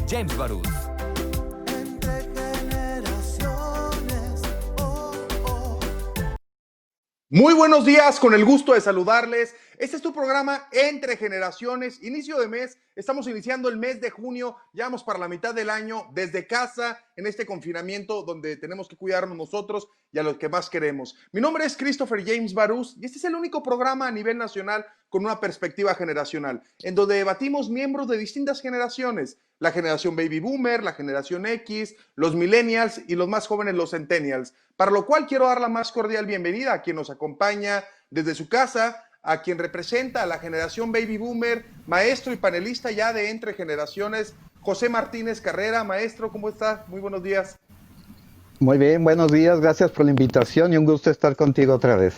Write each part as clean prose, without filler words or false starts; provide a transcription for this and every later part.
James Barús. Muy buenos días, con el gusto de saludarles. Este es tu programa Entre Generaciones, inicio de mes. Estamos iniciando el mes de junio, ya vamos para la mitad del año, desde casa, en este confinamiento donde tenemos que cuidarnos nosotros y a los que más queremos. Mi nombre es Christopher James Barús y este es el único programa a nivel nacional con una perspectiva generacional, en donde debatimos miembros de distintas generaciones, la generación Baby Boomer, la generación X, los Millennials y los más jóvenes, los Centennials, para lo cual quiero dar la más cordial bienvenida a quien nos acompaña desde su casa, a quien representa a la generación Baby Boomer, maestro y panelista ya de Entre Generaciones, José Martínez Carrera. Maestro, ¿cómo está? Muy buenos días. Muy bien, buenos días, gracias por la invitación y un gusto estar contigo otra vez.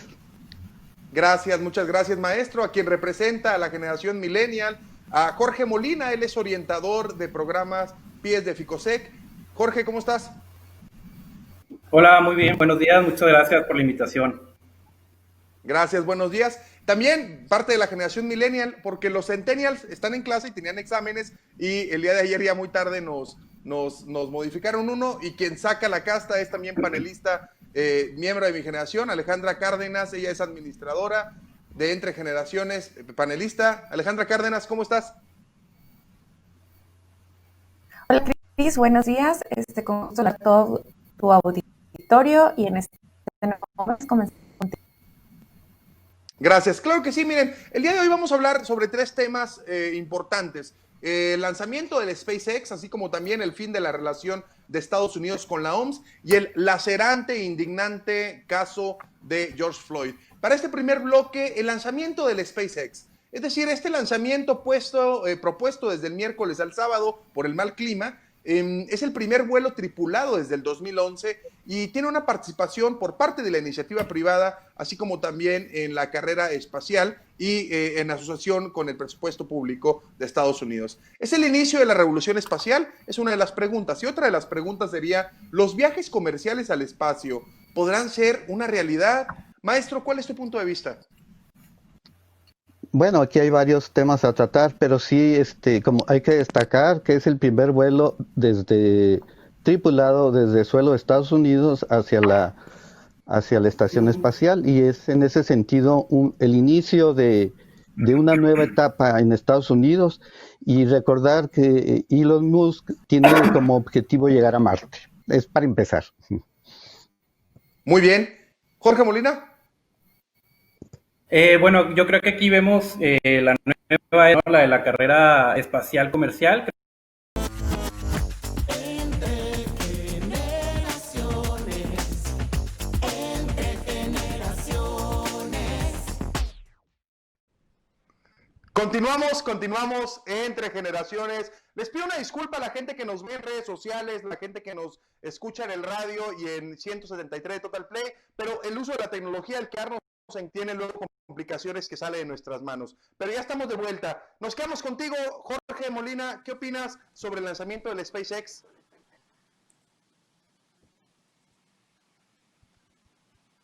Gracias, muchas gracias, maestro. A quien representa a la generación Millennial, a Jorge Molina, él es orientador de programas PIES de Ficosec. Jorge, ¿cómo estás? Hola, muy bien, buenos días, muchas gracias por la invitación. Gracias, buenos días. También parte de la generación millennial, porque los centennials están en clase y tenían exámenes y el día de ayer ya muy tarde nos modificaron uno, y quien saca la casta es también panelista, miembro de mi generación, Alejandra Cárdenas. Ella es administradora de Entre Generaciones, panelista. Alejandra Cárdenas, ¿cómo estás? Hola Cris, buenos días. Con gusto a todo tu auditorio y en este momento comenzamos contigo. Gracias, claro que sí. Miren, el día de hoy vamos a hablar sobre tres temas importantes. El lanzamiento del SpaceX, así como también el fin de la relación de Estados Unidos con la OMS y el lacerante e indignante caso de George Floyd. Para este primer bloque, el lanzamiento del SpaceX, es decir, este lanzamiento propuesto desde el miércoles al sábado por el mal clima, es el primer vuelo tripulado desde el 2011 y tiene una participación por parte de la iniciativa privada, así como también en la carrera espacial y en asociación con el presupuesto público de Estados Unidos. ¿Es el inicio de la revolución espacial? Es una de las preguntas. Y otra de las preguntas sería, ¿los viajes comerciales al espacio podrán ser una realidad? Maestro, ¿cuál es tu punto de vista? Bueno, aquí hay varios temas a tratar, pero sí, como hay que destacar que es el primer vuelo tripulado desde suelo de Estados Unidos hacia la estación espacial, y es en ese sentido el inicio de una nueva etapa en Estados Unidos, y recordar que Elon Musk tiene como objetivo llegar a Marte. Es para empezar. Muy bien. Jorge Molina. Bueno, yo creo que aquí vemos la nueva era, la de la carrera espacial comercial. Continuamos Entre Generaciones. Les pido una disculpa a la gente que nos ve en redes sociales, la gente que nos escucha en el radio y en 173 de Total Play, pero el uso de la tecnología, el quedarnos tiene luego complicaciones que sale de nuestras manos. Pero ya estamos de vuelta. Nos quedamos contigo, Jorge Molina. ¿Qué opinas sobre el lanzamiento del SpaceX?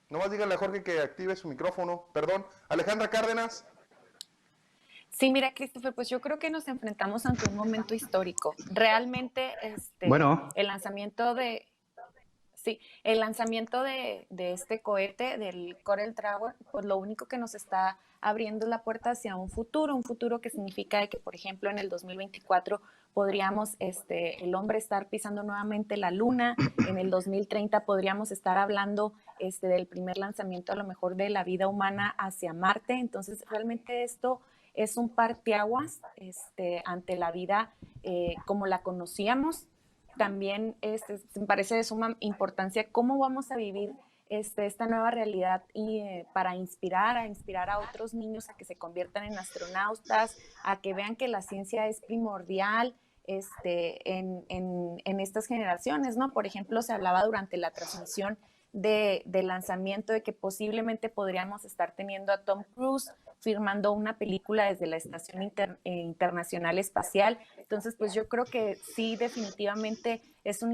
Nomás díganle a Jorge que active su micrófono. Perdón. Alejandra Cárdenas. Sí, mira, Christopher, pues yo creo que nos enfrentamos ante un momento histórico. Realmente, el lanzamiento de este cohete, del Corel Dragon, pues lo único que nos está abriendo es la puerta hacia un futuro que significa que, por ejemplo, en el 2024 podríamos, el hombre estar pisando nuevamente la luna, en el 2030 podríamos estar hablando del primer lanzamiento a lo mejor de la vida humana hacia Marte. Entonces, realmente esto es un parteaguas ante la vida como la conocíamos. También me parece de suma importancia cómo vamos a vivir esta nueva realidad y para inspirar a otros niños a que se conviertan en astronautas, a que vean que la ciencia es primordial en estas generaciones, ¿no? Por ejemplo, se hablaba durante la transmisión de lanzamiento de que posiblemente podríamos estar teniendo a Tom Cruise firmando una película desde la Estación Internacional Espacial. Entonces, pues yo creo que sí, definitivamente es un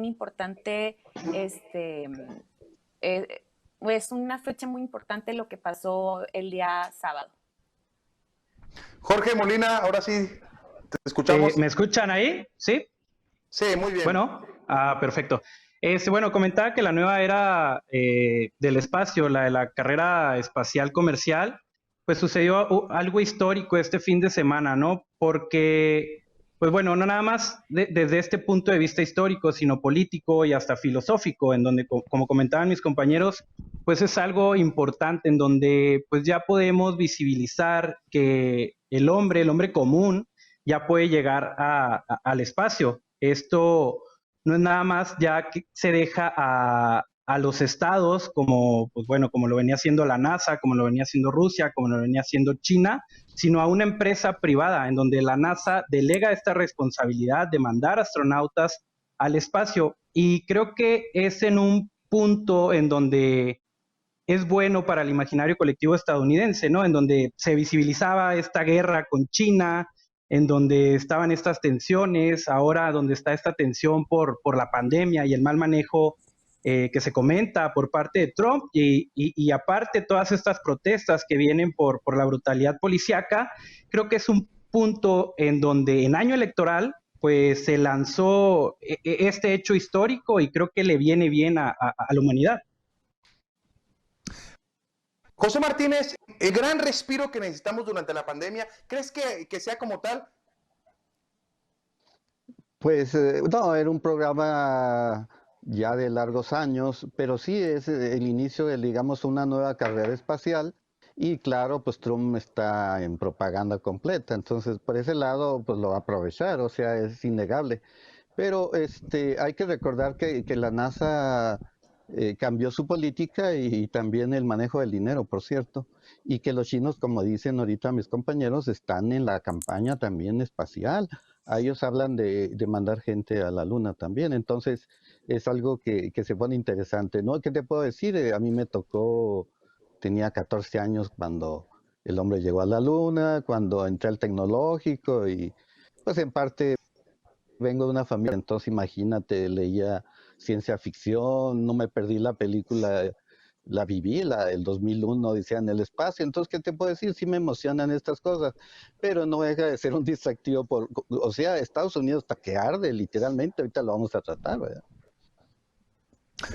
importante, es una fecha muy importante lo que pasó el día sábado. Jorge Molina, ahora sí, Te escuchamos. ¿Me escuchan ahí? ¿Sí? Sí, muy bien. Bueno, perfecto. Bueno, comentaba que la nueva era del espacio, la de la carrera espacial comercial, pues sucedió algo histórico este fin de semana, ¿no? Porque, pues bueno, no nada más desde este punto de vista histórico, sino político y hasta filosófico, en donde, como comentaban mis compañeros, pues es algo importante, en donde pues ya podemos visibilizar que el hombre común, ya puede llegar al espacio. Esto no es nada más ya que se deja a los estados, como, pues bueno, como lo venía haciendo la NASA, como lo venía haciendo Rusia, como lo venía haciendo China, sino a una empresa privada en donde la NASA delega esta responsabilidad de mandar astronautas al espacio. Y creo que es en un punto en donde es bueno para el imaginario colectivo estadounidense, ¿no? En donde se visibilizaba esta guerra con China, en donde estaban estas tensiones, ahora donde está esta tensión por la pandemia y el mal manejo que se comenta por parte de Trump y aparte todas estas protestas que vienen por la brutalidad policíaca, creo que es un punto en donde en año electoral pues se lanzó este hecho histórico y creo que le viene bien a la humanidad. José Martínez, el gran respiro que necesitamos durante la pandemia, ¿crees que sea como tal? Pues no, era un programa ya de largos años, pero sí es el inicio de, digamos, una nueva carrera espacial. Y claro, pues Trump está en propaganda completa, entonces por ese lado, pues lo va a aprovechar, o sea, es innegable. Pero hay que recordar que la NASA cambió su política y también el manejo del dinero, por cierto, y que los chinos, como dicen ahorita mis compañeros, están en la campaña también espacial. A ellos hablan de mandar gente a la luna también, entonces es algo que se pone interesante, ¿no? ¿Qué te puedo decir? A mí me tocó, tenía 14 años cuando el hombre llegó a la luna, cuando entré al tecnológico y pues en parte vengo de una familia, entonces imagínate, leía ciencia ficción, no me perdí la película, la viví, el 2001, decía en el espacio, entonces, ¿qué te puedo decir? Sí me emocionan estas cosas, pero no deja de ser un distractivo o sea, Estados Unidos está que arde, literalmente, ahorita lo vamos a tratar, ¿verdad?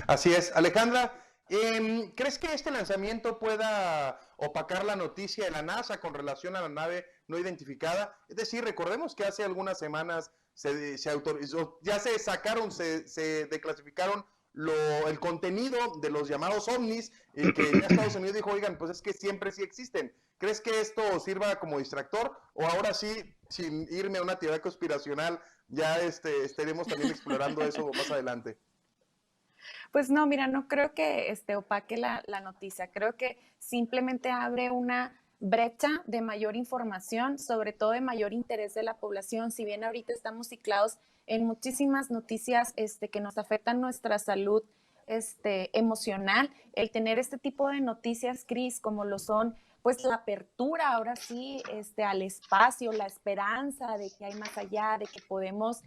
Así es. Alejandra, ¿crees que este lanzamiento pueda opacar la noticia de la NASA con relación a la nave no identificada? Es decir, recordemos que hace algunas semanas se autorizó, ya se sacaron, se declasificaron el contenido de los llamados ovnis, que ya Estados Unidos dijo, oigan, pues es que siempre sí existen. ¿Crees que esto sirva como distractor? O ahora sí, sin irme a una teoría conspiracional, ya estaremos también explorando eso más adelante. Pues no, mira, no creo que opaque la noticia, creo que simplemente abre una brecha de mayor información, sobre todo de mayor interés de la población. Si bien ahorita estamos ciclados en muchísimas noticias que nos afectan nuestra salud emocional, el tener este tipo de noticias, Cris, como lo son pues la apertura ahora sí al espacio, la esperanza de que hay más allá, de que podemos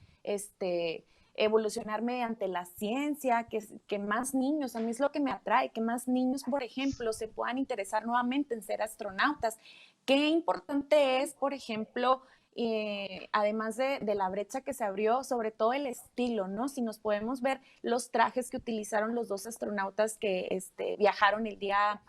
evolucionar mediante la ciencia, que más niños, a mí es lo que me atrae, que más niños, por ejemplo, se puedan interesar nuevamente en ser astronautas. Qué importante es, por ejemplo, además de la brecha que se abrió, sobre todo el estilo, ¿no? Si nos podemos ver los trajes que utilizaron los dos astronautas que viajaron el día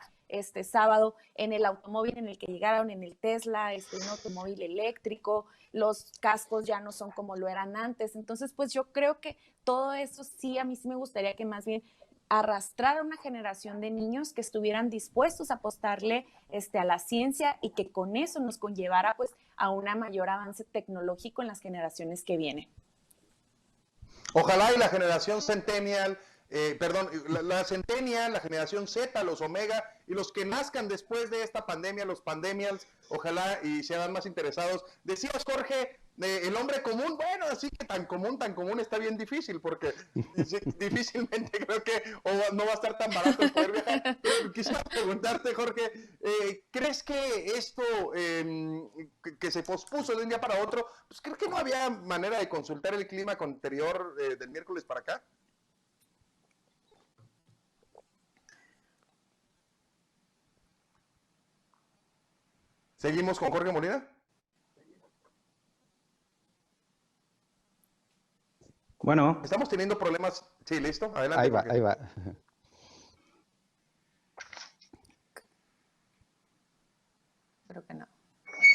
sábado en el automóvil en el que llegaron, en el Tesla, un automóvil eléctrico, los cascos ya no son como lo eran antes. Entonces, pues yo creo que todo eso sí, a mí sí me gustaría que más bien arrastrar a una generación de niños que estuvieran dispuestos a apostarle a la ciencia y que con eso nos conllevara pues a un mayor avance tecnológico en las generaciones que vienen. Ojalá y la generación Centennial, la Centennial, la generación Z, los Omega y los que nazcan después de esta pandemia, los Pandemials, ojalá y sean más interesados. Decías, Jorge, el hombre común, bueno, así que tan común está bien difícil, porque difícilmente creo que no va a estar tan barato el poder viajar. Pero quisiera preguntarte, Jorge, ¿crees que esto que se pospuso de un día para otro, pues creo que no había manera de consultar el clima con anterior del miércoles para acá? ¿Seguimos con Jorge Molina? Bueno, Estamos teniendo problemas. Sí, listo. Adelante, Ahí va, Jorge. ahí va. Creo que no.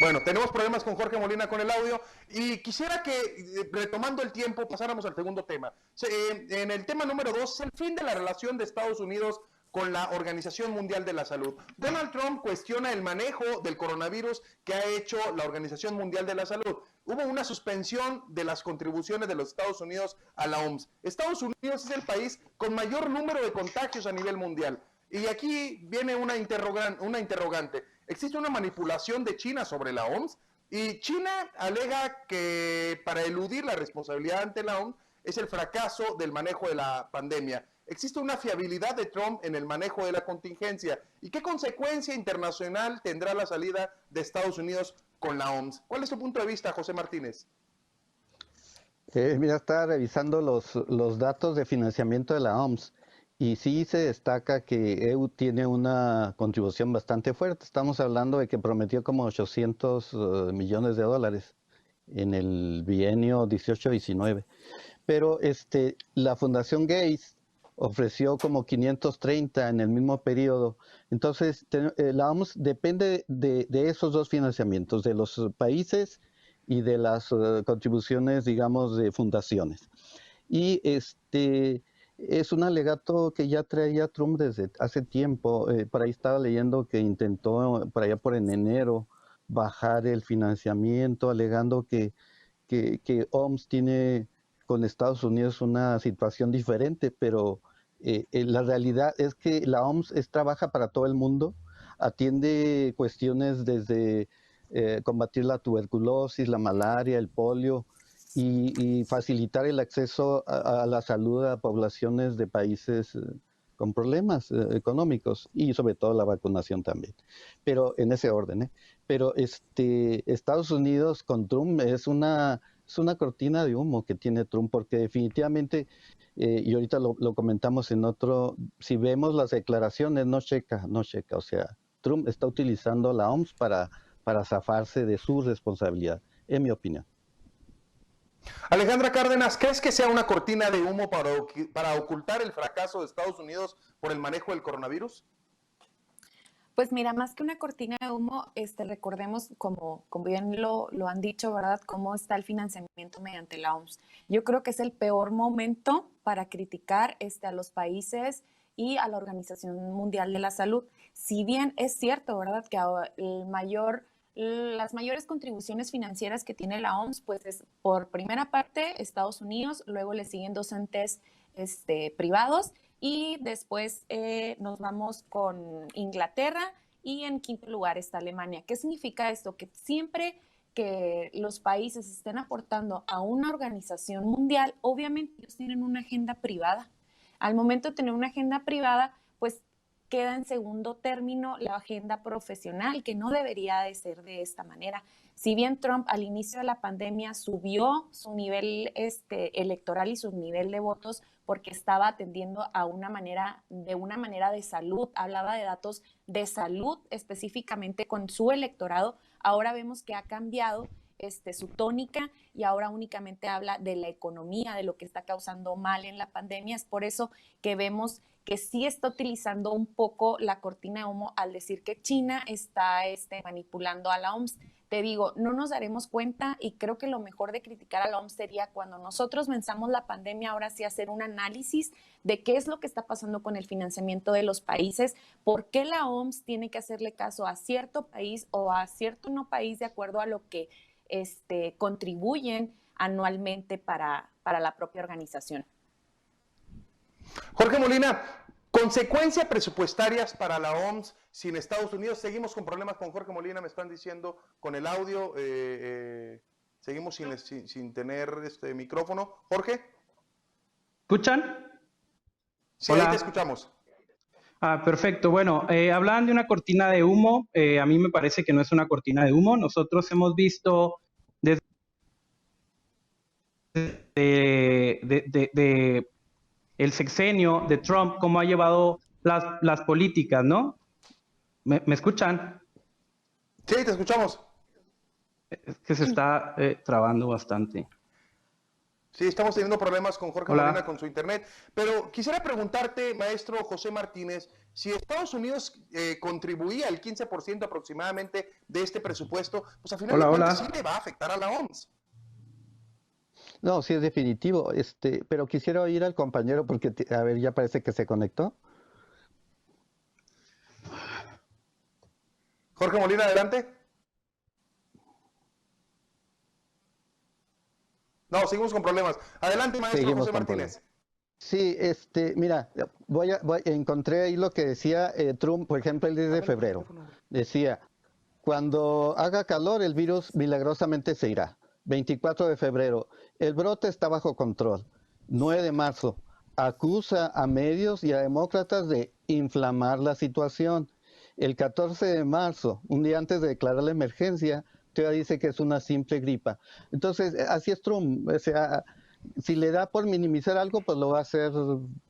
Bueno, tenemos problemas con Jorge Molina con el audio y quisiera que, retomando el tiempo, pasáramos al segundo tema. En el tema número 2, el fin de la relación de Estados Unidos con la Organización Mundial de la Salud. Donald Trump cuestiona el manejo del coronavirus que ha hecho la Organización Mundial de la Salud. Hubo una suspensión de las contribuciones de los Estados Unidos a la OMS. Estados Unidos es el país con mayor número de contagios a nivel mundial. Y aquí viene una interrogante. Existe una manipulación de China sobre la OMS y China alega que para eludir la responsabilidad ante la OMS es el fracaso del manejo de la pandemia. Existe una fiabilidad de Trump en el manejo de la contingencia. ¿Y qué consecuencia internacional tendrá la salida de Estados Unidos con la OMS? ¿Cuál es tu punto de vista, José Martínez? Mira, estaba revisando los datos de financiamiento de la OMS y sí se destaca que EU tiene una contribución bastante fuerte. Estamos hablando de que prometió como 800 millones de dólares en el bienio 18-19. Pero la Fundación Gates ofreció como 530 en el mismo periodo. Entonces, la OMS depende de esos dos financiamientos, de los países y de las contribuciones, digamos, de fundaciones. Y es un alegato que ya traía Trump desde hace tiempo. Por ahí estaba leyendo que intentó, por allá por en enero, bajar el financiamiento, alegando que OMS tiene con Estados Unidos una situación diferente, pero la realidad es que la OMS trabaja para todo el mundo, atiende cuestiones desde combatir la tuberculosis, la malaria, el polio y facilitar el acceso a la salud a poblaciones de países con problemas económicos y sobre todo la vacunación también. Pero en ese orden, ¿eh? Pero Estados Unidos con Trump es una cortina de humo que tiene Trump, porque definitivamente, y ahorita lo comentamos en otro, si vemos las declaraciones, no checa, o sea, Trump está utilizando la OMS para zafarse de su responsabilidad, en mi opinión. Alejandra Cárdenas, ¿crees que sea una cortina de humo para ocultar el fracaso de Estados Unidos por el manejo del coronavirus? Pues mira, más que una cortina de humo, recordemos, como bien lo han dicho, ¿verdad?, cómo está el financiamiento mediante la OMS. Yo creo que es el peor momento para criticar a los países y a la Organización Mundial de la Salud. Si bien es cierto, ¿verdad?, que las mayores contribuciones financieras que tiene la OMS, pues es por primera parte Estados Unidos, luego le siguen dos entes privados, y después nos vamos con Inglaterra y en quinto lugar está Alemania. ¿Qué significa esto? Que siempre que los países estén aportando a una organización mundial, obviamente ellos tienen una agenda privada. Al momento de tener una agenda privada, pues queda en segundo término la agenda profesional, que no debería de ser de esta manera. Si bien Trump al inicio de la pandemia subió su nivel electoral y su nivel de votos porque estaba atendiendo de una manera de salud, hablaba de datos de salud específicamente con su electorado, ahora vemos que ha cambiado su tónica y ahora únicamente habla de la economía, de lo que está causando mal en la pandemia. Es por eso que vemos que sí está utilizando un poco la cortina de humo al decir que China está manipulando a la OMS. Te digo, no nos daremos cuenta, y creo que lo mejor de criticar a la OMS sería cuando nosotros venzamos la pandemia, ahora sí hacer un análisis de qué es lo que está pasando con el financiamiento de los países, por qué la OMS tiene que hacerle caso a cierto país o a cierto no país de acuerdo a lo que contribuyen anualmente para la propia organización. Jorge Molina, consecuencias presupuestarias para la OMS sin Estados Unidos. Seguimos con problemas con Jorge Molina, me están diciendo con el audio. Seguimos sin tener micrófono. Jorge. ¿Escuchan? Sí, Hola. ahí te escuchamos. Perfecto. Bueno, hablaban de una cortina de humo. A mí me parece que no es una cortina de humo. Nosotros hemos visto desde el sexenio de Trump cómo ha llevado las políticas, ¿no? ¿Me escuchan? Sí, te escuchamos. Es que se está trabando bastante. Sí, estamos teniendo problemas con Jorge Hola. Molina con su internet, pero quisiera preguntarte, maestro José Martínez, si Estados Unidos contribuía el 15% aproximadamente de este presupuesto, pues a final de Hola, cuentas sí hola. le va a afectar a la OMS. No, sí es definitivo, pero quisiera oír al compañero porque, a ver, ya parece que se conectó. Jorge Molina, adelante. No, seguimos con problemas. Adelante, maestro Seguimos José con problemas. Martínez. Sí, mira, encontré ahí lo que decía Trump, por ejemplo, el 10 de Dámelo por febrero. teléfono, güey. Decía, cuando haga calor, el virus milagrosamente se irá. 24 de febrero, el brote está bajo control. 9 de marzo, acusa a medios y a demócratas de inflamar la situación. El 14 de marzo, un día antes de declarar la emergencia, todavía dice que es una simple gripa. Entonces, así es Trump. O sea, si le da por minimizar algo, pues lo va a hacer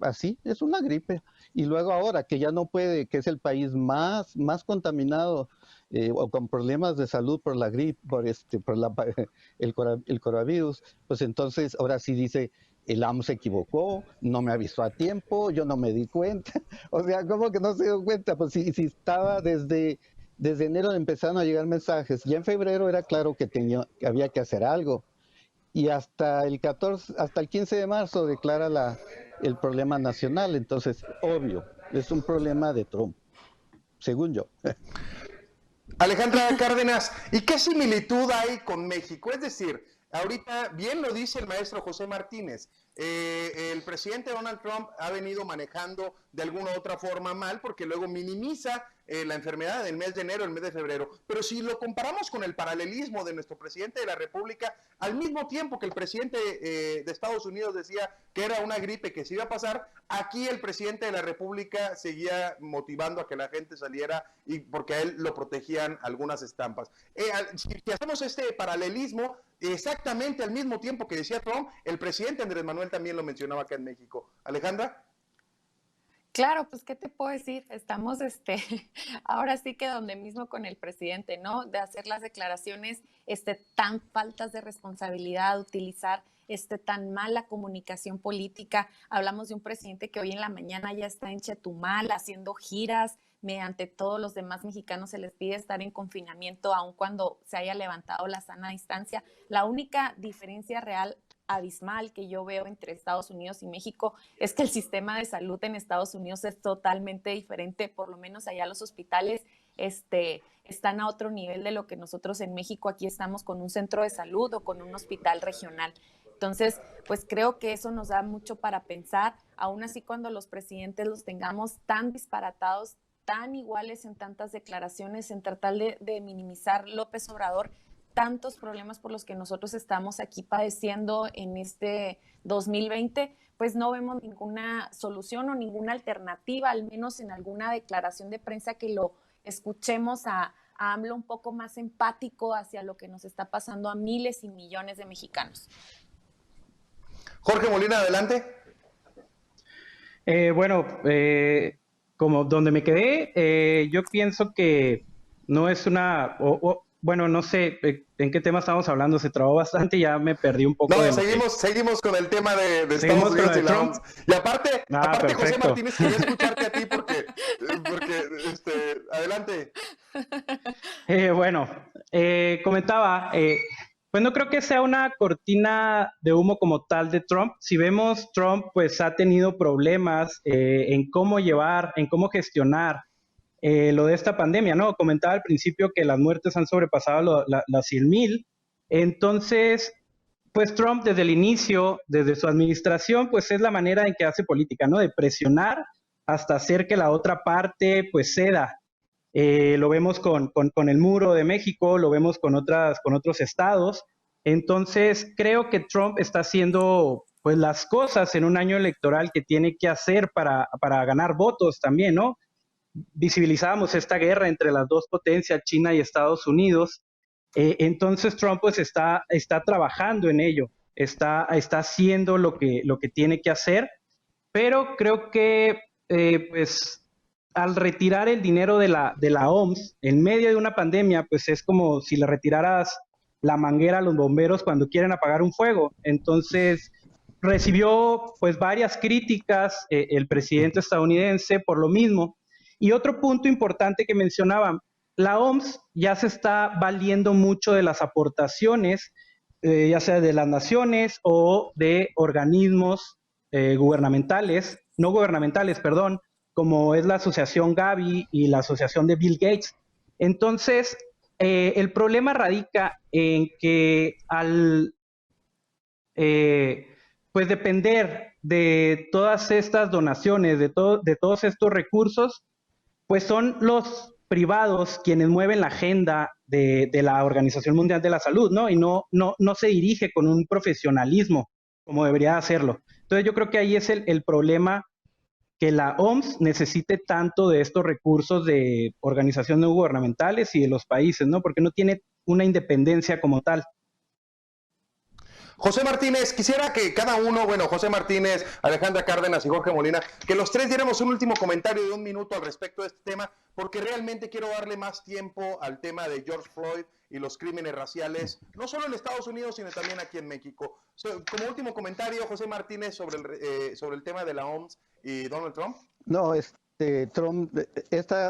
así, es una gripe. Y luego ahora que ya no puede, que es el país más contaminado o con problemas de salud por la gripe, el coronavirus, pues entonces ahora sí dice, el AM se equivocó, no me avisó a tiempo, yo no me di cuenta. O sea, ¿cómo que no se dio cuenta? Pues si estaba desde enero empezaron a llegar mensajes, ya en febrero era claro que había que hacer algo y hasta el 15 de marzo declara el problema nacional. Entonces, obvio, es un problema de Trump, según yo. Alejandra Cárdenas, ¿y qué similitud hay con México? Es decir, ahorita bien lo dice el maestro José Martínez, el presidente Donald Trump ha venido manejando de alguna u otra forma mal porque luego minimiza la enfermedad del mes de enero, el mes de febrero. Pero si lo comparamos con el paralelismo de nuestro presidente de la República, al mismo tiempo que el presidente de Estados Unidos decía que era una gripe que se iba a pasar, aquí el presidente de la República seguía motivando a que la gente saliera y porque a él lo protegían algunas estampas. Si hacemos este paralelismo, exactamente al mismo tiempo que decía Trump, el presidente Andrés Manuel también lo mencionaba acá en México. Alejandra. Claro, pues, ¿qué te puedo decir? Estamos, ahora sí que donde mismo con el presidente, ¿no? De hacer las declaraciones, tan faltas de responsabilidad, utilizar, tan mala comunicación política. Hablamos de un presidente que hoy en la mañana ya está en Chetumal haciendo giras, mediante todos los demás mexicanos se les pide estar en confinamiento, aun cuando se haya levantado la sana distancia. La única diferencia real abismal que yo veo entre Estados Unidos y México es que el sistema de salud en Estados Unidos es totalmente diferente, por lo menos allá los hospitales están a otro nivel de lo que nosotros en México aquí estamos con un centro de salud o con un hospital regional. Entonces, pues creo que eso nos da mucho para pensar, aún así cuando los presidentes los tengamos tan disparatados, tan iguales en tantas declaraciones, en tratar de minimizar López Obrador, tantos problemas por los que nosotros estamos aquí padeciendo en este 2020, pues no vemos ninguna solución o ninguna alternativa, al menos en alguna declaración de prensa que lo escuchemos a AMLO un poco más empático hacia lo que nos está pasando a miles y millones de mexicanos. Jorge Molina, adelante. Bueno, como donde me quedé, yo pienso que no es bueno, no sé en qué tema estamos hablando, se trabó bastante y ya me perdí un poco. No, seguimos con el tema de Estados Unidos y la Trump. OMS. Y aparte José Perfecto. Martínez, quería escucharte a ti porque adelante. Bueno, comentaba, pues no creo que sea una cortina de humo como tal de Trump. Si vemos, Trump pues ha tenido problemas en cómo gestionar lo de esta pandemia, ¿no? Comentaba al principio que las muertes han sobrepasado las 100,000. Entonces, pues Trump desde el inicio, desde su administración, pues es la manera en que hace política, ¿no? De presionar hasta hacer que la otra parte pues ceda. Lo vemos con el muro de México, lo vemos con otros estados. Entonces, creo que Trump está haciendo pues las cosas en un año electoral que tiene que hacer para ganar votos también, ¿no? Visibilizábamos esta guerra entre las dos potencias, China y Estados Unidos. Entonces Trump pues está trabajando en ello, está haciendo lo que tiene que hacer, pero creo que pues al retirar el dinero de la OMS en medio de una pandemia, pues es como si le retiraras la manguera a los bomberos cuando quieren apagar un fuego. Entonces recibió pues varias críticas el presidente estadounidense por lo mismo. Y otro punto importante que mencionaban, la OMS ya se está valiendo mucho de las aportaciones, ya sea de las naciones o de organismos gubernamentales, no gubernamentales, perdón, como es la asociación Gavi y la asociación de Bill Gates. Entonces, el problema radica en que al pues depender de todas estas donaciones, de todos estos recursos, pues son los privados quienes mueven la agenda de la Organización Mundial de la Salud, ¿no? Y no se dirige con un profesionalismo como debería hacerlo. Entonces yo creo que ahí es el problema, que la OMS necesite tanto de estos recursos de organizaciones no gubernamentales y de los países, ¿no? Porque no tiene una independencia como tal. José Martínez, quisiera que cada uno, bueno, José Martínez, Alejandra Cárdenas y Jorge Molina, que los tres diéramos un último comentario de 1 minuto al respecto de este tema, porque realmente quiero darle más tiempo al tema de George Floyd y los crímenes raciales, no solo en Estados Unidos, sino también aquí en México. Como último comentario, José Martínez, sobre el tema de la OMS y Donald Trump. No, Trump,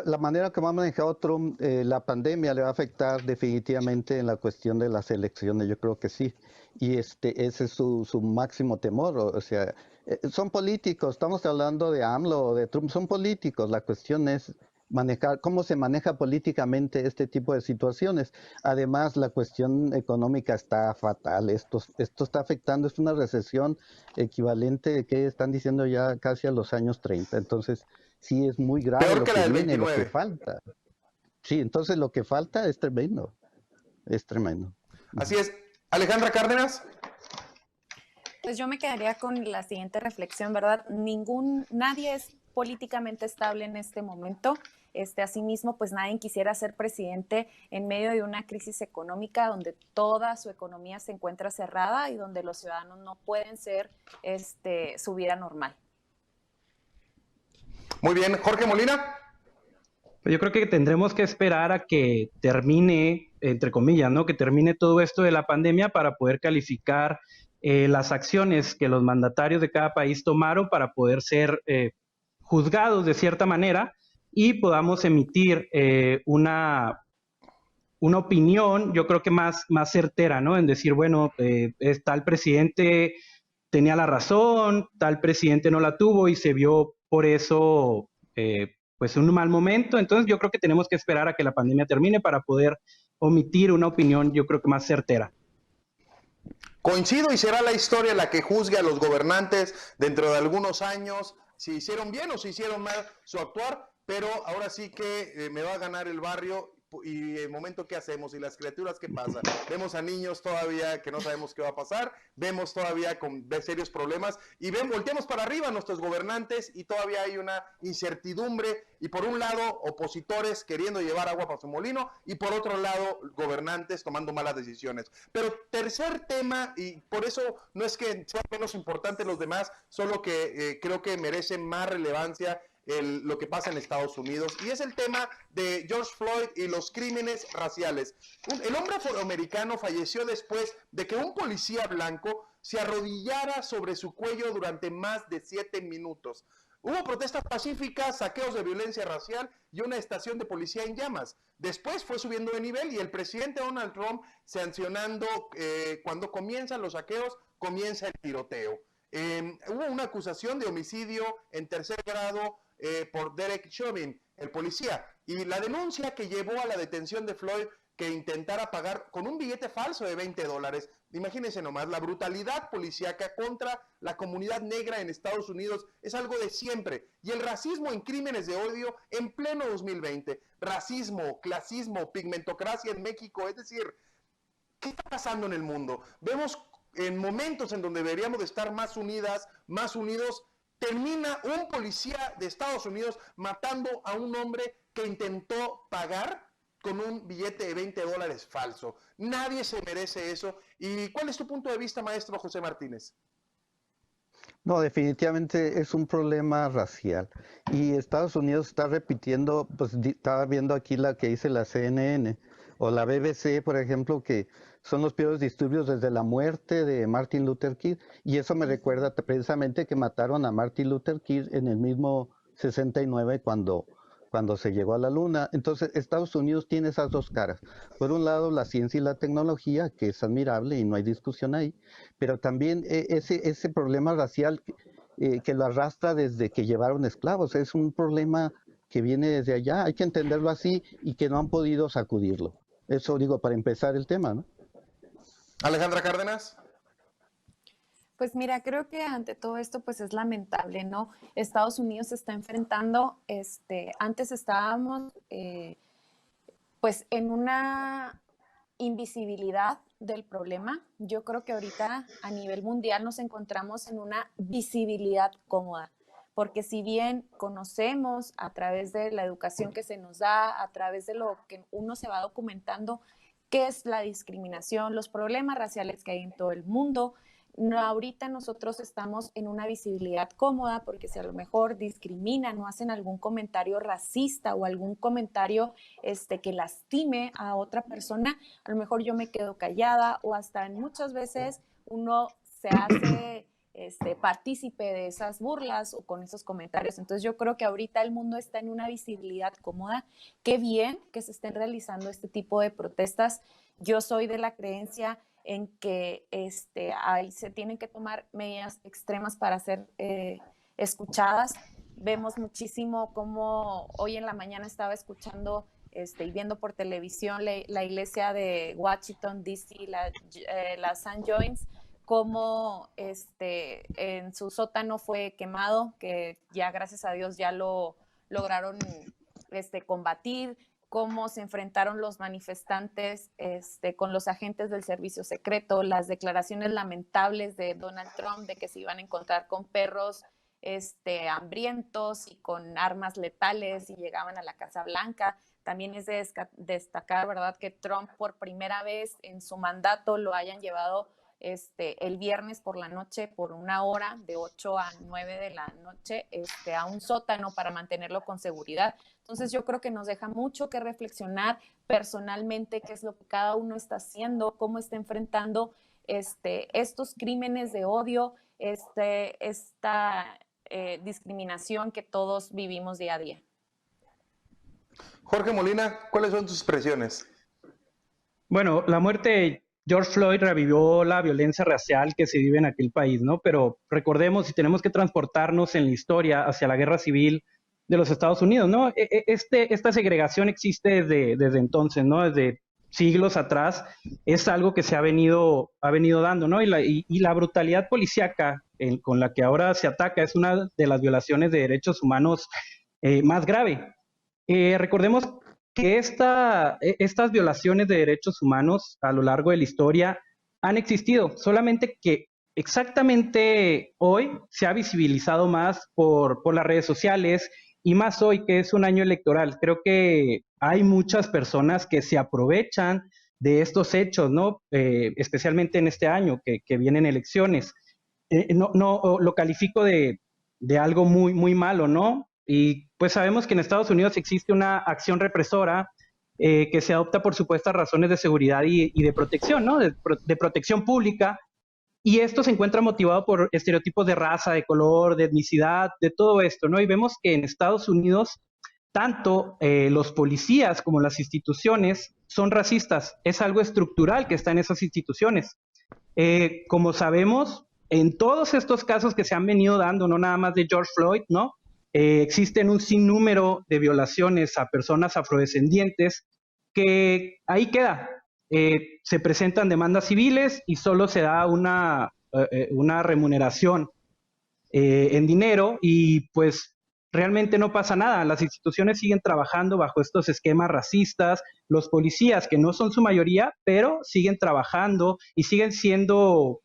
la manera que ha manejado Trump la pandemia le va a afectar definitivamente en la cuestión de las elecciones, yo creo que sí. Y ese es su máximo temor, o sea, son políticos, estamos hablando de AMLO o de Trump, son políticos, la cuestión es manejar, cómo se maneja políticamente este tipo de situaciones. Además, la cuestión económica está fatal, esto está afectando, es una recesión equivalente que están diciendo ya casi a los años 30, entonces sí es muy grave. Peor lo que que la del viene, 29. lo que falta. Sí, entonces lo que falta es tremendo, es tremendo. Así es. Alejandra Cárdenas. Pues yo me quedaría con la siguiente reflexión, ¿verdad? Nadie es políticamente estable en este momento. Asimismo, pues nadie quisiera ser presidente en medio de una crisis económica donde toda su economía se encuentra cerrada y donde los ciudadanos no pueden ser su vida normal. Muy bien, Jorge Molina. Yo creo que tendremos que esperar a que termine, entre comillas, ¿no? Que termine todo esto de la pandemia para poder calificar las acciones que los mandatarios de cada país tomaron para poder ser juzgados de cierta manera y podamos emitir una opinión, yo creo que más certera, ¿no? En decir, bueno, tal presidente tenía la razón, tal presidente no la tuvo y se vio por eso pues un mal momento. Entonces yo creo que tenemos que esperar a que la pandemia termine para poder omitir una opinión, yo creo que más certera. Coincido, y será la historia la que juzgue a los gobernantes dentro de algunos años si hicieron bien o si hicieron mal su actuar, pero ahora sí que me va a ganar el barrio. Y el momento que hacemos y las criaturas que pasan, vemos a niños todavía que no sabemos qué va a pasar, vemos todavía con serios problemas y volteamos para arriba a nuestros gobernantes y todavía hay una incertidumbre, y por un lado opositores queriendo llevar agua para su molino y por otro lado gobernantes tomando malas decisiones. Pero tercer tema, y por eso no es que sean menos importantes los demás, solo que creo que merecen más relevancia lo que pasa en Estados Unidos, y es el tema de George Floyd y los crímenes raciales. El hombre afroamericano falleció después de que un policía blanco se arrodillara sobre su cuello durante más de 7 minutos. Hubo protestas pacíficas, saqueos de violencia racial y una estación de policía en llamas. Después fue subiendo de nivel y el presidente Donald Trump sancionando cuando comienzan los saqueos, comienza el tiroteo. Hubo una acusación de homicidio en tercer grado por Derek Chauvin, el policía, y la denuncia que llevó a la detención de Floyd, que intentara pagar con un billete falso de $20. Imagínense nomás, la brutalidad policíaca contra la comunidad negra en Estados Unidos es algo de siempre, y el racismo en crímenes de odio en pleno 2020, racismo, clasismo, pigmentocracia en México, es decir, ¿qué está pasando en el mundo? Vemos en momentos en donde deberíamos de estar más unidas, más unidos, termina un policía de Estados Unidos matando a un hombre que intentó pagar con un billete de $20 falso. Nadie se merece eso. ¿Y cuál es tu punto de vista, maestro José Martínez? No, definitivamente es un problema racial. Y Estados Unidos está repitiendo, pues estaba viendo aquí la que dice la CNN, o la BBC, por ejemplo, que son los peores disturbios desde la muerte de Martin Luther King, y eso me recuerda precisamente que mataron a Martin Luther King en el mismo 69 cuando se llegó a la luna. Entonces, Estados Unidos tiene esas dos caras. Por un lado, la ciencia y la tecnología, que es admirable y no hay discusión ahí, pero también ese problema racial que lo arrastra desde que llevaron esclavos. Es un problema que viene desde allá, hay que entenderlo así, y que no han podido sacudirlo. Eso digo para empezar el tema, ¿no? Alejandra Cárdenas. Pues mira, creo que ante todo esto pues es lamentable, ¿no? Estados Unidos se está enfrentando, antes estábamos pues en una invisibilidad del problema. Yo creo que ahorita a nivel mundial nos encontramos en una visibilidad cómoda, porque si bien conocemos a través de la educación que se nos da, a través de lo que uno se va documentando, qué es la discriminación, los problemas raciales que hay en todo el mundo, no, ahorita nosotros estamos en una visibilidad cómoda porque si a lo mejor discriminan o hacen algún comentario racista o algún comentario que lastime a otra persona, a lo mejor yo me quedo callada o hasta muchas veces uno se hace partícipe de esas burlas o con esos comentarios. Entonces yo creo que ahorita el mundo está en una visibilidad cómoda. Qué bien que se estén realizando este tipo de protestas. Yo soy de la creencia en que ahí se tienen que tomar medidas extremas para ser escuchadas. Vemos muchísimo como hoy en la mañana estaba escuchando y viendo por televisión la iglesia de Washington, D.C., la St. John's, cómo en su sótano fue quemado, que ya gracias a Dios ya lo lograron combatir, cómo se enfrentaron los manifestantes con los agentes del servicio secreto, las declaraciones lamentables de Donald Trump de que se iban a encontrar con perros hambrientos y con armas letales y llegaban a la Casa Blanca. También es de destacar, ¿verdad?, que Trump por primera vez en su mandato lo hayan llevado el viernes por la noche por una hora, de 8 a 9 de la noche, a un sótano para mantenerlo con seguridad. Entonces yo creo que nos deja mucho que reflexionar personalmente qué es lo que cada uno está haciendo, cómo está enfrentando estos crímenes de odio, esta discriminación que todos vivimos día a día. Jorge Molina, ¿cuáles son tus expresiones? Bueno, la muerte de George Floyd revivió la violencia racial que se vive en aquel país, ¿no? Pero recordemos, si tenemos que transportarnos en la historia hacia la guerra civil de los Estados Unidos, ¿no? Esta segregación existe desde entonces, ¿no? Desde siglos atrás, es algo que se ha venido dando, ¿no? Y la brutalidad policíaca con la que ahora se ataca es una de las violaciones de derechos humanos más grave. Recordemos que estas violaciones de derechos humanos a lo largo de la historia han existido, solamente que exactamente hoy se ha visibilizado más por las redes sociales y más hoy que es un año electoral. Creo que hay muchas personas que se aprovechan de estos hechos, ¿no? Especialmente en este año que vienen elecciones. No lo califico de algo muy, muy malo, ¿no? Y pues sabemos que en Estados Unidos existe una acción represora que se adopta por supuestas razones de seguridad y de protección, ¿no? De protección pública. Y esto se encuentra motivado por estereotipos de raza, de color, de etnicidad, de todo esto, ¿no? Y vemos que en Estados Unidos tanto los policías como las instituciones son racistas. Es algo estructural que está en esas instituciones. Como sabemos, en todos estos casos que se han venido dando, no nada más de George Floyd, ¿no? Existen un sinnúmero de violaciones a personas afrodescendientes que ahí queda. Se presentan demandas civiles y solo se da una remuneración en dinero y pues realmente no pasa nada. Las instituciones siguen trabajando bajo estos esquemas racistas, los policías, que no son su mayoría, pero siguen trabajando y siguen siendo,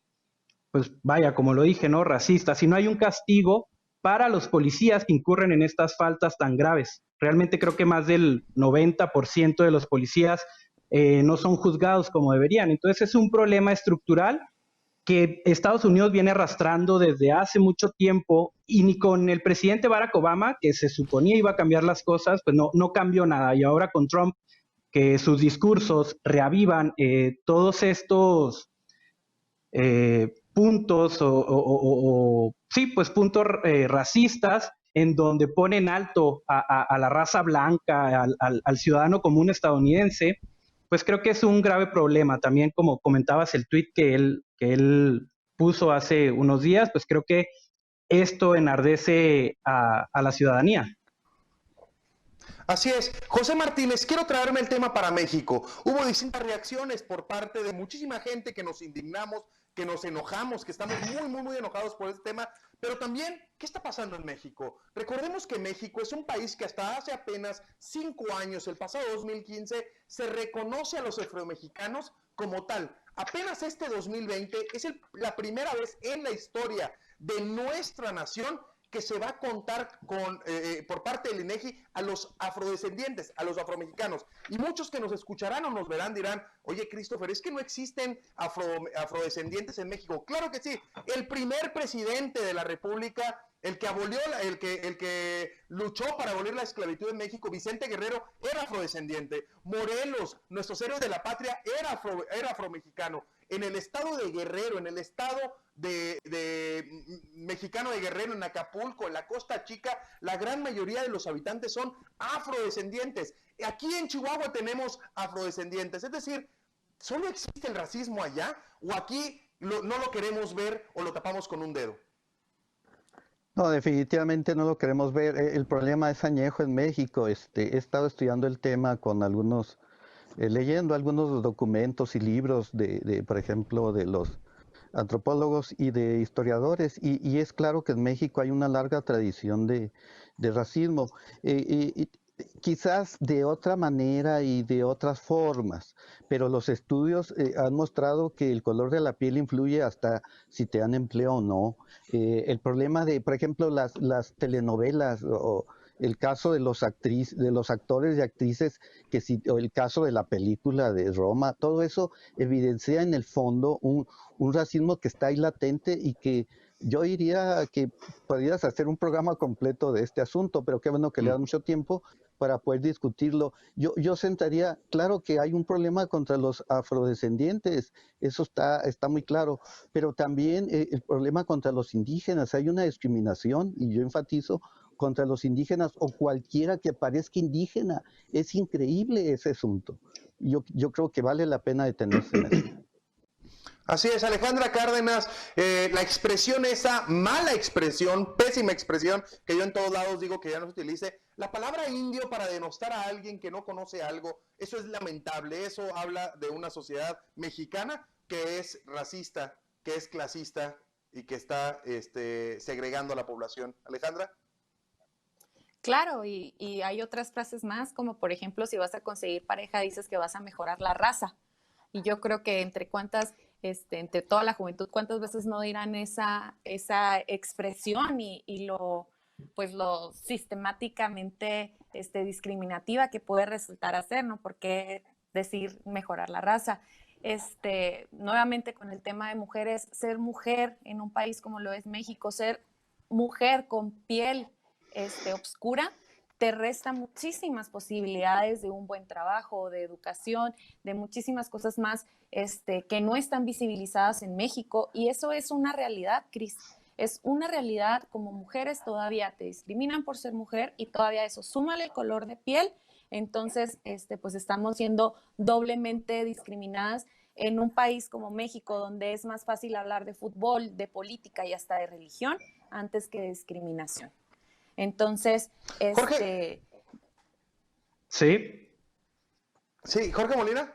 pues vaya, como lo dije, ¿no? Racistas. Y no hay un castigo para los policías que incurren en estas faltas tan graves. Realmente creo que más del 90% de los policías no son juzgados como deberían. Entonces es un problema estructural que Estados Unidos viene arrastrando desde hace mucho tiempo y ni con el presidente Barack Obama, que se suponía iba a cambiar las cosas, pues no cambió nada. Y ahora con Trump, que sus discursos reavivan todos estos puntos sí, pues puntos racistas en donde ponen alto a la raza blanca, al ciudadano común estadounidense, pues creo que es un grave problema. También, como comentabas, el tuit que él puso hace unos días, pues creo que esto enardece a la ciudadanía. Así es. José Martínez, quiero traerme el tema para México. Hubo distintas reacciones por parte de muchísima gente que nos indignamos, que nos enojamos, que estamos muy enojados por este tema, pero también, ¿qué está pasando en México? Recordemos que México es un país que hasta hace apenas 5 años, el pasado 2015, se reconoce a los afromexicanos como tal. Apenas este 2020 es la primera vez en la historia de nuestra nación que se va a contar con, por parte del INEGI a los afrodescendientes, a los afromexicanos. Y muchos que nos escucharán o nos verán dirán, oye, Christopher, es que no existen afrodescendientes en México. Claro que sí. El primer presidente de la República, el que luchó para abolir la esclavitud en México, Vicente Guerrero, era afrodescendiente. Morelos, nuestros héroes de la patria, era afromexicano. En el estado de Guerrero, en el estado de mexicano de Guerrero, en Acapulco, en la Costa Chica, la gran mayoría de los habitantes son afrodescendientes. Aquí en Chihuahua tenemos afrodescendientes, es decir, ¿solo existe el racismo allá o aquí no lo queremos ver o lo tapamos con un dedo? No, definitivamente no lo queremos ver. El problema es añejo en México. He estado estudiando el tema con algunos, leyendo algunos documentos y libros por ejemplo, de los antropólogos y de historiadores, y es claro que en México hay una larga tradición de racismo, quizás de otra manera y de otras formas, pero los estudios han mostrado que el color de la piel influye hasta si te dan empleo o no. El problema de, por ejemplo, las telenovelas o el caso de los actores y actrices, o el caso de la película de Roma, todo eso evidencia en el fondo un racismo que está ahí latente y que yo diría que podrías hacer un programa completo de este asunto, pero qué bueno que le das mucho tiempo para poder discutirlo. Yo sentaría, claro que hay un problema contra los afrodescendientes, eso está muy claro, pero también el problema contra los indígenas, hay una discriminación, y yo enfatizo, contra los indígenas o cualquiera que parezca indígena. Es increíble ese asunto. Yo creo que vale la pena detenerse en eso. Así es, Alejandra Cárdenas, la expresión esa, mala expresión, pésima expresión, que yo en todos lados digo que ya no se utilice, la palabra indio para denostar a alguien que no conoce algo, eso es lamentable, eso habla de una sociedad mexicana que es racista, que es clasista y que está segregando a la población. Alejandra. Claro, y hay otras frases más, como por ejemplo, si vas a conseguir pareja, dices que vas a mejorar la raza. Y yo creo que entre toda la juventud, cuántas veces no dirán esa expresión y lo sistemáticamente discriminativa que puede resultar hacer, ¿no? ¿Por qué decir mejorar la raza? Nuevamente con el tema de mujeres, ser mujer en un país como lo es México, ser mujer con piel obscura, te resta muchísimas posibilidades de un buen trabajo, de educación, de muchísimas cosas más que no están visibilizadas en México, y eso es una realidad, Cris. Es una realidad. Como mujeres todavía te discriminan por ser mujer, y todavía eso, súmale el color de piel, entonces pues estamos siendo doblemente discriminadas en un país como México, donde es más fácil hablar de fútbol, de política y hasta de religión antes que de discriminación. Entonces, Jorge. Sí. Sí, Jorge Molina.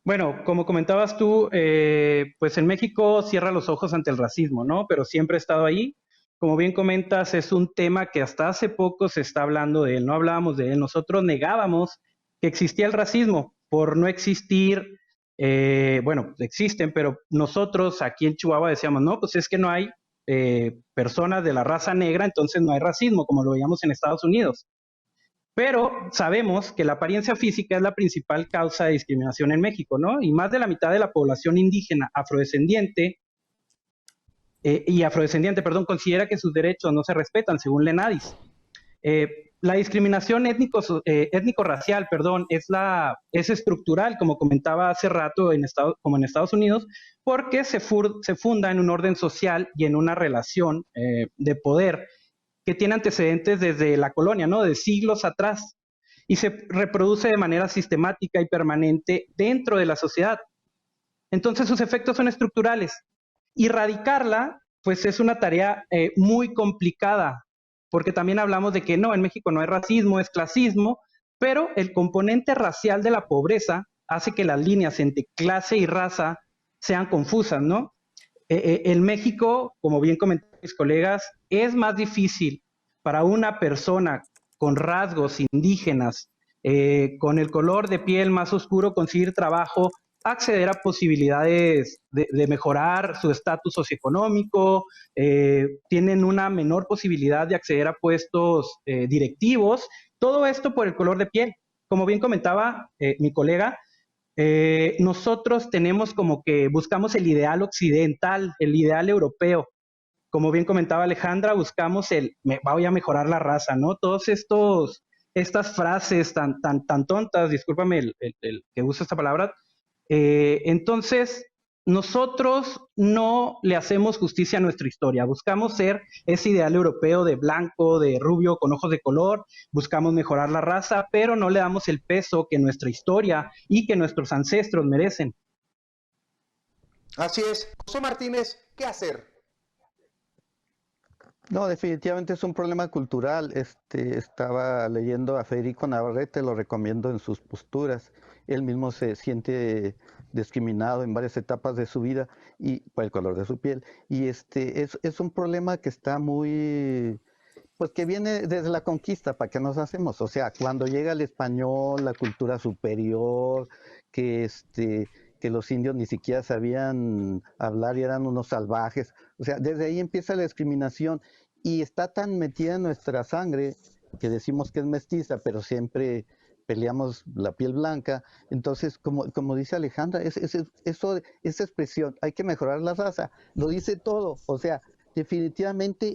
Bueno, como comentabas tú, pues en México cierra los ojos ante el racismo, ¿no? Pero siempre ha estado ahí. Como bien comentas, es un tema que hasta hace poco se está hablando de él, no hablábamos de él. Nosotros negábamos que existía el racismo por no existir, bueno, existen, pero nosotros aquí en Chihuahua decíamos, no, pues es que no hay personas de la raza negra, entonces no hay racismo, como lo veíamos en Estados Unidos. Pero sabemos que la apariencia física es la principal causa de discriminación en México, ¿no? Y más de la mitad de la población indígena afrodescendiente, considera que sus derechos no se respetan, según Lenadis. La discriminación étnico-racial, perdón, es estructural, como comentaba hace rato, como en Estados Unidos, porque se funda en un orden social y en una relación de poder que tiene antecedentes desde la colonia, ¿no? De siglos atrás, y se reproduce de manera sistemática y permanente dentro de la sociedad. Entonces sus efectos son estructurales. Erradicarla, pues es una tarea muy complicada, porque también hablamos de que no, en México no hay racismo, es clasismo, pero el componente racial de la pobreza hace que las líneas entre clase y raza sean confusas, ¿no? En México, como bien comentaron mis colegas, es más difícil para una persona con rasgos indígenas, con el color de piel más oscuro, conseguir trabajo, acceder a posibilidades de mejorar su estatus socioeconómico, tienen una menor posibilidad de acceder a puestos directivos, todo esto por el color de piel. Como bien comentaba mi colega, nosotros tenemos como que buscamos el ideal occidental, el ideal europeo. Como bien comentaba Alejandra, buscamos voy a mejorar la raza, ¿no? Estas frases tan tontas, discúlpame el que uso esta palabra. Entonces, nosotros no le hacemos justicia a nuestra historia, buscamos ser ese ideal europeo de blanco, de rubio, con ojos de color, buscamos mejorar la raza, pero no le damos el peso que nuestra historia y que nuestros ancestros merecen. Así es. José Martínez, ¿qué hacer? No, definitivamente es un problema cultural. Estaba leyendo a Federico Navarrete, lo recomiendo en sus posturas. Él mismo se siente discriminado en varias etapas de su vida y por el color de su piel. Y es un problema que está muy, pues que viene desde la conquista, ¿para qué nos hacemos? O sea, cuando llega el español, la cultura superior, que que los indios ni siquiera sabían hablar y eran unos salvajes. O sea, desde ahí empieza la discriminación y está tan metida en nuestra sangre que decimos que es mestiza, pero siempre peleamos la piel blanca. Entonces, como dice Alejandra, esa expresión, hay que mejorar la raza, lo dice todo. O sea, definitivamente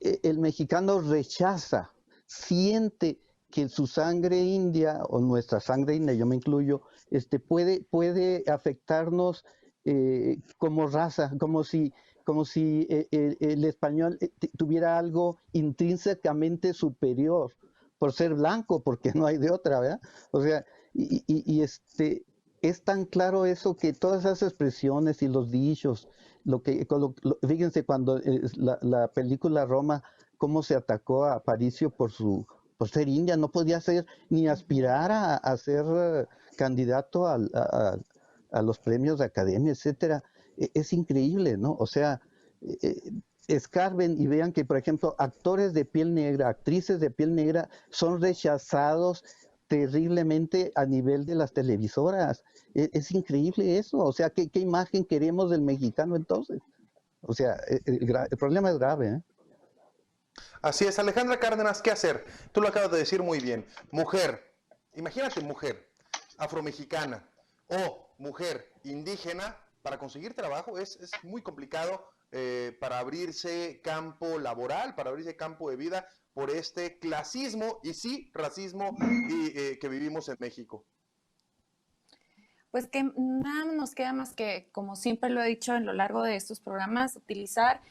el mexicano rechaza, siente que su sangre india o nuestra sangre india, yo me incluyo, puede afectarnos como raza, como si el español tuviera algo intrínsecamente superior por ser blanco, porque no hay de otra, ¿verdad? O sea, es tan claro eso que todas esas expresiones y los dichos, fíjense cuando la película Roma, cómo se atacó a Aparicio por ser india, no podía ser ni aspirar a ser candidato a los premios de academia, etcétera. Es increíble, ¿no? O sea, escarben y vean que, por ejemplo, actores de piel negra, actrices de piel negra son rechazados terriblemente a nivel de las televisoras. Es increíble eso. O sea, ¿qué imagen queremos del mexicano entonces? O sea, el problema es grave, ¿eh? Así es, Alejandra Cárdenas, ¿qué hacer? Tú lo acabas de decir muy bien. Mujer, imagínate mujer afromexicana o mujer indígena, para conseguir trabajo es muy complicado para abrirse campo laboral, para abrirse campo de vida por este clasismo y sí, racismo que vivimos en México. Pues que nada nos queda más que, como siempre lo he dicho en lo largo de estos programas, utilizar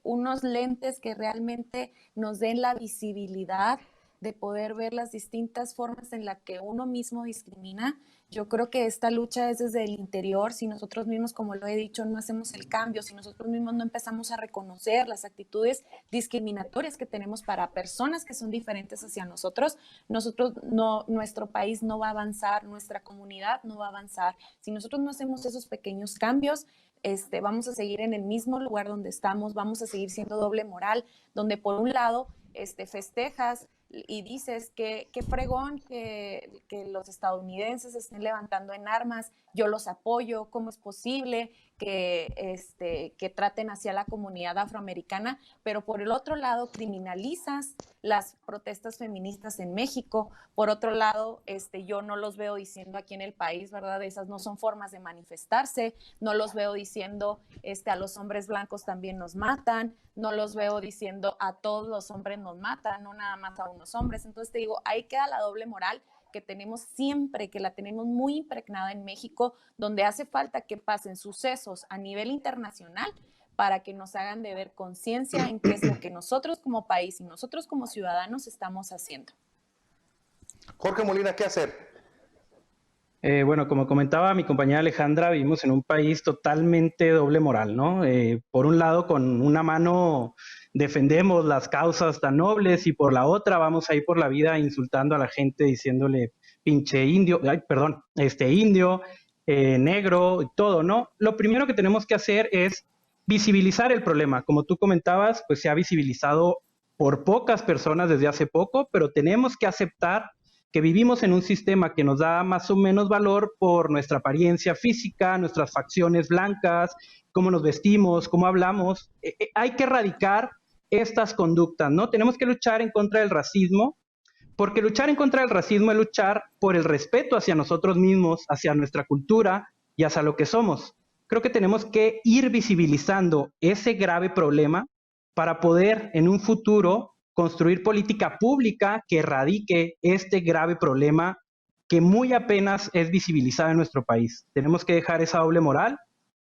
unos lentes que realmente nos den la visibilidad de poder ver las distintas formas en las que uno mismo discrimina. Yo creo que esta lucha es desde el interior. Si nosotros mismos, como lo he dicho, no hacemos el cambio, si nosotros mismos no empezamos a reconocer las actitudes discriminatorias que tenemos para personas que son diferentes hacia nosotros no, nuestro país no va a avanzar, nuestra comunidad no va a avanzar. Si nosotros no hacemos esos pequeños cambios, vamos a seguir en el mismo lugar donde estamos, vamos a seguir siendo doble moral, donde por un lado festejas y dices que fregón que los estadounidenses estén levantando en armas, yo los apoyo, ¿cómo es posible que traten hacia la comunidad afroamericana, pero por el otro lado criminalizas las protestas feministas en México. Por otro lado, yo no los veo diciendo aquí en el país, ¿verdad? Esas no son formas de manifestarse. No los veo diciendo a los hombres blancos también nos matan. No los veo diciendo a todos los hombres nos matan, no nada más a unos hombres. Entonces te digo, ahí queda la doble moral que tenemos siempre, que la tenemos muy impregnada en México, donde hace falta que pasen sucesos a nivel internacional para que nos hagan de ver conciencia en qué es lo que nosotros como país y nosotros como ciudadanos estamos haciendo. Jorge Molina, ¿qué hacer? Bueno, como comentaba mi compañera Alejandra, vivimos en un país totalmente doble moral, ¿no? Por un lado, con una mano defendemos las causas tan nobles y por la otra vamos a ir por la vida insultando a la gente, diciéndole pinche indio, ay, perdón, indio, negro, y todo, ¿no? Lo primero que tenemos que hacer es visibilizar el problema. Como tú comentabas, pues se ha visibilizado por pocas personas desde hace poco, pero tenemos que aceptar que vivimos en un sistema que nos da más o menos valor por nuestra apariencia física, nuestras facciones blancas, cómo nos vestimos, cómo hablamos. Hay que erradicar estas conductas, ¿no? Tenemos que luchar en contra del racismo, porque luchar en contra del racismo es luchar por el respeto hacia nosotros mismos, hacia nuestra cultura y hacia lo que somos. Creo que tenemos que ir visibilizando ese grave problema para poder en un futuro construir política pública que erradique este grave problema que muy apenas es visibilizado en nuestro país. Tenemos que dejar esa doble moral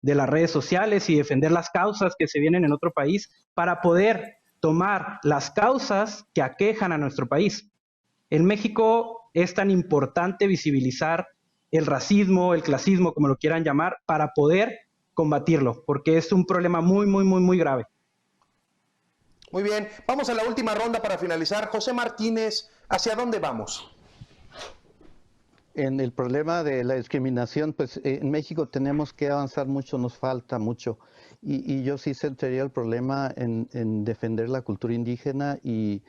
de las redes sociales y defender las causas que se vienen en otro país para poder tomar las causas que aquejan a nuestro país. En México es tan importante visibilizar el racismo, el clasismo, como lo quieran llamar, para poder combatirlo, porque es un problema muy, muy, muy, muy grave. Muy bien, vamos a la última ronda para finalizar. José Martínez, ¿hacia dónde vamos? En el problema de la discriminación, pues en México tenemos que avanzar mucho, nos falta mucho. Y yo sí centraría el problema en defender la cultura indígena y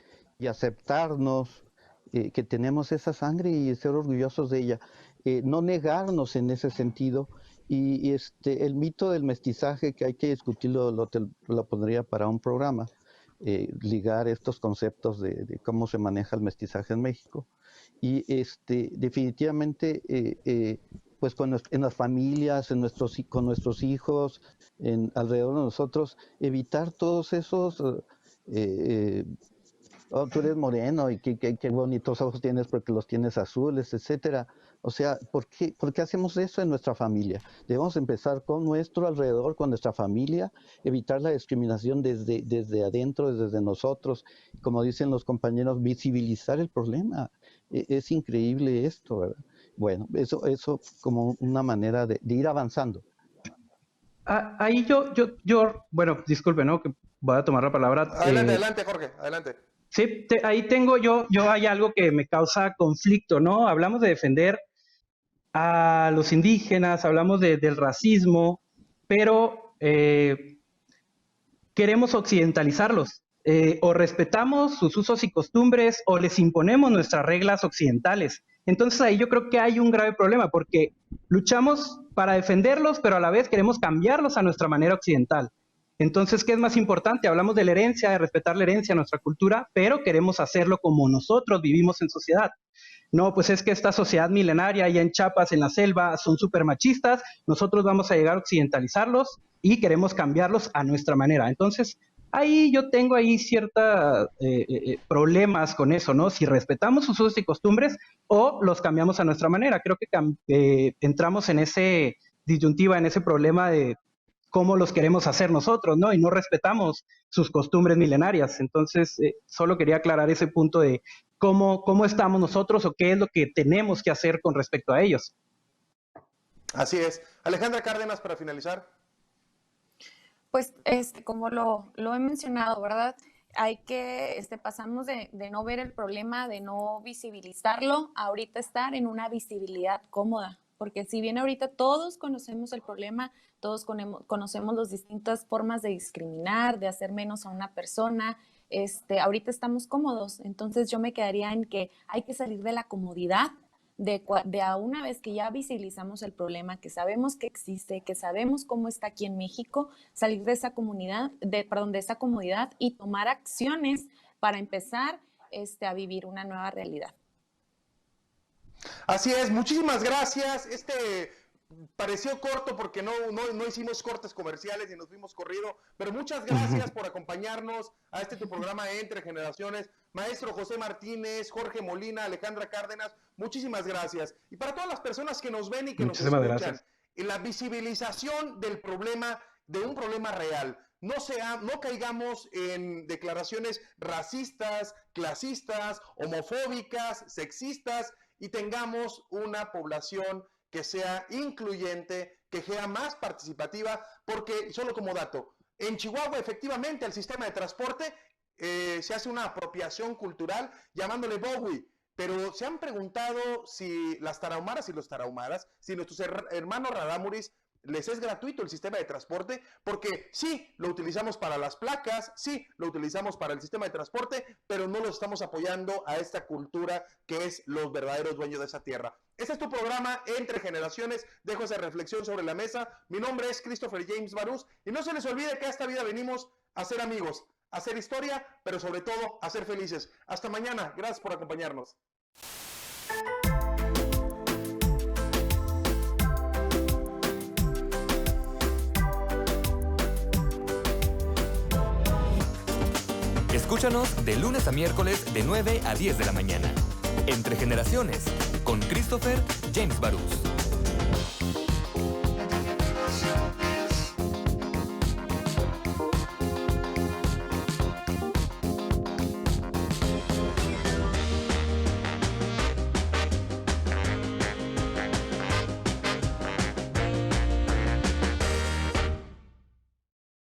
aceptarnos que tenemos esa sangre y ser orgullosos de ella. No negarnos en ese sentido. Y el mito del mestizaje, que hay que discutirlo, lo pondría para un programa. Ligar estos conceptos de cómo se maneja el mestizaje en México y definitivamente pues en las familias, con nuestros hijos, alrededor de nosotros, evitar todos esos oh, tú eres moreno y qué bonitos ojos tienes porque los tienes azules, etcétera. O sea, ¿por qué hacemos eso en nuestra familia? Debemos empezar con nuestro alrededor, con nuestra familia, evitar la discriminación desde adentro, desde nosotros. Como dicen los compañeros, visibilizar el problema. Es increíble esto, ¿verdad? Bueno, eso como una manera de ir avanzando. Ahí bueno, disculpe, ¿no? Que voy a tomar la palabra. Adelante, Jorge, adelante. Sí, ahí tengo yo hay algo que me causa conflicto, ¿no? Hablamos de defender a los indígenas, hablamos del racismo, pero queremos occidentalizarlos. O respetamos sus usos y costumbres o les imponemos nuestras reglas occidentales. Entonces ahí yo creo que hay un grave problema porque luchamos para defenderlos, pero a la vez queremos cambiarlos a nuestra manera occidental. Entonces, ¿qué es más importante? Hablamos de la herencia, de respetar la herencia, nuestra cultura, pero queremos hacerlo como nosotros vivimos en sociedad. No, pues es que esta sociedad milenaria allá en Chiapas, en la selva, son súper machistas, nosotros vamos a llegar a occidentalizarlos y queremos cambiarlos a nuestra manera. Entonces, ahí yo tengo ciertos problemas con eso, ¿no? Si respetamos sus usos y costumbres o los cambiamos a nuestra manera. Creo que entramos en ese disyuntiva, en ese problema de cómo los queremos hacer nosotros, ¿no? Y no respetamos sus costumbres milenarias. Entonces, solo quería aclarar ese punto de cómo estamos nosotros o qué es lo que tenemos que hacer con respecto a ellos. Así es. Alejandra Cárdenas, para finalizar. Pues, como lo he mencionado, ¿verdad? Hay que, pasamos de no ver el problema, de no visibilizarlo, a ahorita estar en una visibilidad cómoda. Porque si bien ahorita todos conocemos el problema, todos conocemos las distintas formas de discriminar, de hacer menos a una persona, ahorita estamos cómodos. Entonces yo me quedaría en que hay que salir de la comodidad de a una vez que ya visibilizamos el problema, que sabemos que existe, que sabemos cómo está aquí en México, salir de esa comunidad, de esa comodidad y tomar acciones para empezar a vivir una nueva realidad. Así es, muchísimas gracias. Pareció corto porque no hicimos cortes comerciales y nos fuimos corrido, pero muchas gracias por acompañarnos a tu programa Entre Generaciones. Maestro José Martínez, Jorge Molina, Alejandra Cárdenas, muchísimas gracias. Y para todas las personas que nos ven y que nos escuchan, la visibilización del problema, de un problema real. No caigamos en declaraciones racistas, clasistas, homofóbicas, sexistas, y tengamos una población que sea incluyente, que sea más participativa, porque, solo como dato, en Chihuahua efectivamente el sistema de transporte se hace una apropiación cultural llamándole Bowie, pero se han preguntado si las tarahumaras y los tarahumaras, si nuestros hermanos rarámuris les es gratuito el sistema de transporte, porque sí, lo utilizamos para las placas, sí, lo utilizamos para el sistema de transporte, pero no lo estamos apoyando a esta cultura que es los verdaderos dueños de esa tierra. Este es tu programa Entre Generaciones. Dejo esa reflexión sobre la mesa. Mi nombre es Christopher James Barús, y no se les olvide que a esta vida venimos a ser amigos, a hacer historia, pero sobre todo a ser felices. Hasta mañana. Gracias por acompañarnos. Escúchanos de lunes a miércoles de 9 a 10 de la mañana. Entre Generaciones, con Christopher James Barús.